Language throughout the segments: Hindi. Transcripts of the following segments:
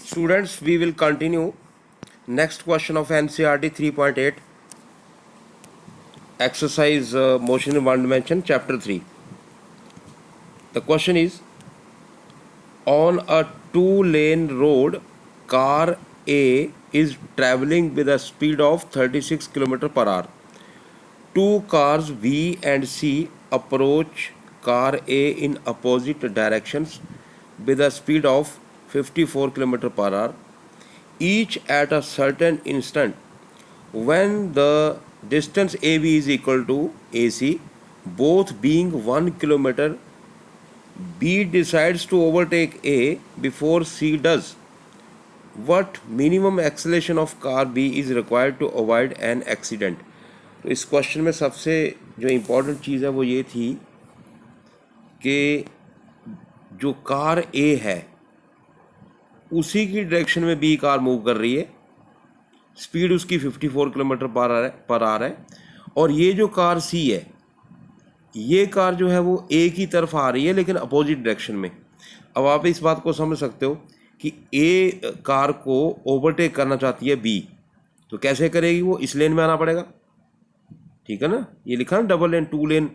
Students, we will continue next question of NCERT 3.8 exercise motion in one dimension chapter 3. The question is, on a two-lane road, car A is traveling with a speed of 36 km per hour. Two cars B and C approach car A in opposite directions with a speed of 54 km per hour, each at a certain instant. When the distance AB is equal to AC, both being 1 kilometer, B decides to overtake A before C does. What minimum acceleration of car B is required to avoid an accident? तो इस क्वेश्चन में सबसे जो इम्पोर्टेंट चीज़ है वो ये थी कि जो कार ए है उसी की डायरेक्शन में बी कार मूव कर रही है, स्पीड उसकी 54 किलोमीटर पर आवर है, और ये जो कार सी है ये कार जो है वो ए की तरफ आ रही है लेकिन अपोजिट डायरेक्शन में। अब आप इस बात को समझ सकते हो कि ए कार को ओवरटेक करना चाहती है बी, तो कैसे करेगी? वो इस लेन में आना पड़ेगा, ठीक है ना। ये लिखा ना डबल लेन टू लेन,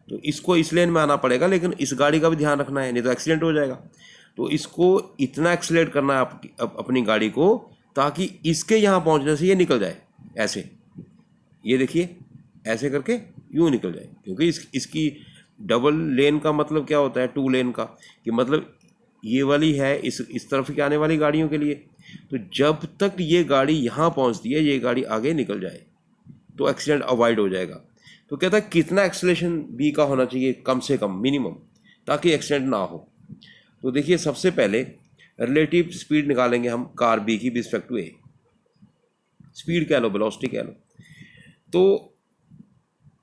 तो इसको इस लेन में आना पड़ेगा, लेकिन इस गाड़ी का भी ध्यान रखना है, नहीं तो एक्सीडेंट हो जाएगा। तो इसको इतना एक्सीलेट करना है अपनी गाड़ी को ताकि इसके यहाँ पहुँचने से ये निकल जाए, ऐसे ये देखिए ऐसे करके यूँ निकल जाए, क्योंकि इसकी डबल लेन का मतलब क्या होता है टू लेन का, कि मतलब ये वाली है इस तरफ की आने वाली गाड़ियों के लिए। तो जब तक ये गाड़ी यहाँ पहुँचती है ये गाड़ी आगे निकल जाए तो एक्सीडेंट अवॉइड हो जाएगा। तो कहता है कितना एक्सीलरेशन बी का होना चाहिए, कम से कम मिनिमम, ताकि एक्सीडेंट ना हो। तो देखिए सबसे पहले रिलेटिव स्पीड निकालेंगे हम कार बी की रिस्पेक्ट टू ए, स्पीड कह लो वेलोसिटी कह लो। तो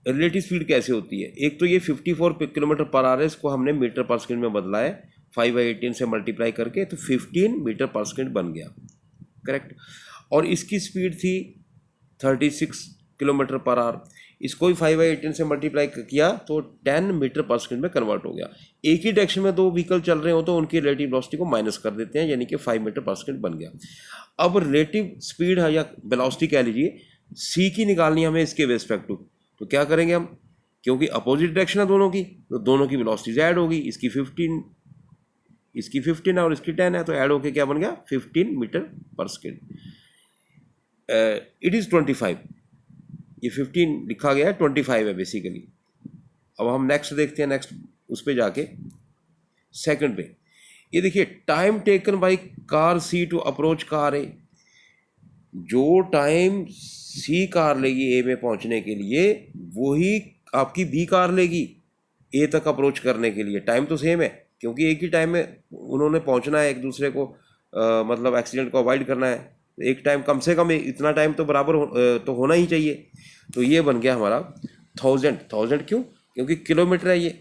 रिलेटिव स्पीड कैसे होती है? एक तो ये 54 किलोमीटर पर आवर है, इसको हमने मीटर पर सेकंड में बदला है 5/18 से मल्टीप्लाई करके, तो 15 मीटर पर सेकंड बन गया, करेक्ट। और इसकी स्पीड थी 36 किलोमीटर पर आवर, इसको भी 5/18 से मल्टीप्लाई किया तो 10 मीटर पर सेकंड में कन्वर्ट हो गया। एक ही डायरेक्शन में दो व्हीकल चल रहे हो तो उनकी रिलेटिव वेलोसिटी को माइनस कर देते हैं, यानी कि 5 मीटर पर सेकंड बन गया। अब रिलेटिव स्पीड है या वेलोसिटी कह लीजिए सी की निकालनी हमें इसके रिस्पेक्ट टू, तो क्या करेंगे हम, क्योंकि अपोजिट डायरेक्शन है दोनों की, तो दोनों की वेलोसिटीज ऐड होगी, इसकी 15 और इसकी 10 है, तो ऐड होके क्या बन गया 15 मीटर पर सेकेंड। इट इज़ 25, ये 15 लिखा गया है, 25 है बेसिकली। अब हम नेक्स्ट देखते हैं, नेक्स्ट उस पर जाके सेकंड पे ये देखिए time taken by car C to approach car A. जो टाइम सी कार लेगी ए में पहुंचने के लिए वही आपकी बी कार लेगी ए तक अप्रोच करने के लिए। टाइम तो सेम है, क्योंकि एक ही टाइम में उन्होंने पहुंचना है, एक दूसरे को मतलब एक्सीडेंट को अवॉइड करना है। एक टाइम कम से कम इतना टाइम तो बराबर तो होना ही चाहिए। तो ये बन गया हमारा 1000 क्यों? क्योंकि किलोमीटर है, ये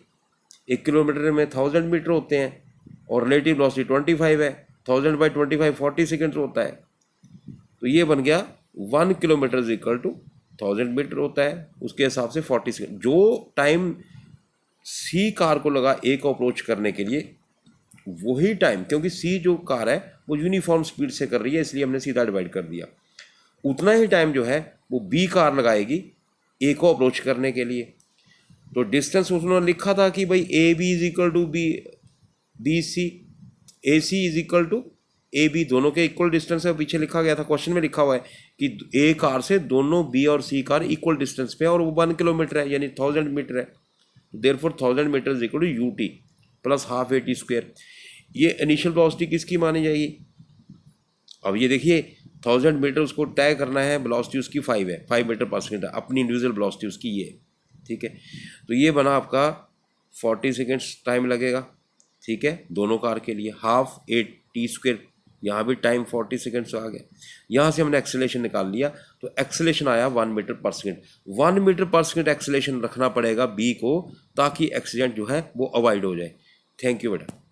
1 किलोमीटर में 1000 मीटर होते हैं, और रिलेटिव वेलोसिटी 25 है, 1000/25 40 सेकेंड होता है। तो ये बन गया 1 kilometre is equal to 1000 metre होता है, उसके हिसाब से 40 सेकेंड। जो टाइम सी कार को लगा ए को अप्रोच करने के लिए वही टाइम, क्योंकि सी जो कार है वो यूनिफॉर्म स्पीड से कर रही है, इसलिए हमने सीधा डिवाइड कर दिया, उतना ही टाइम जो है वो बी कार लगाएगी ए को अप्रोच करने के लिए। तो डिस्टेंस उन्होंने लिखा था कि भाई A B is equal to B C, A C is equal to A B, दोनों के इक्वल डिस्टेंस है। पीछे लिखा गया था, क्वेश्चन में लिखा हुआ है कि ए कार से दोनों बी और सी कार इक्वल डिस्टेंस पे, और वो 1 किलोमीटर है यानी 1000 मीटर है। Therefore 1000 metre is equal to UT plus half AT square. ये इनिशियल वेलोसिटी किसकी मानी जाएगी? अब ये देखिए 1000 मीटर उसको तय करना है, वेलोसिटी उसकी 5 है, 5 मीटर पर सेकेंड है, अपनी इंडिविजुअल वेलोसिटी उसकी ये, ठीक है। तो ये बना आपका 40 सेकेंड्स टाइम लगेगा, ठीक है, दोनों कार के लिए। हाफ AT स्क्वायर, यहाँ भी टाइम 40 सेकेंड्स आ गया। यहाँ से हमने एक्सेलेरेशन निकाल लिया, तो एक्सेलेरेशन आया 1 मीटर पर सेकेंड। 1 मीटर पर सेकेंड एक्सेलेरेशन रखना पड़ेगा बी को, ताकि एक्सीडेंट जो है वो अवॉइड हो जाए। थैंक यू बेटा।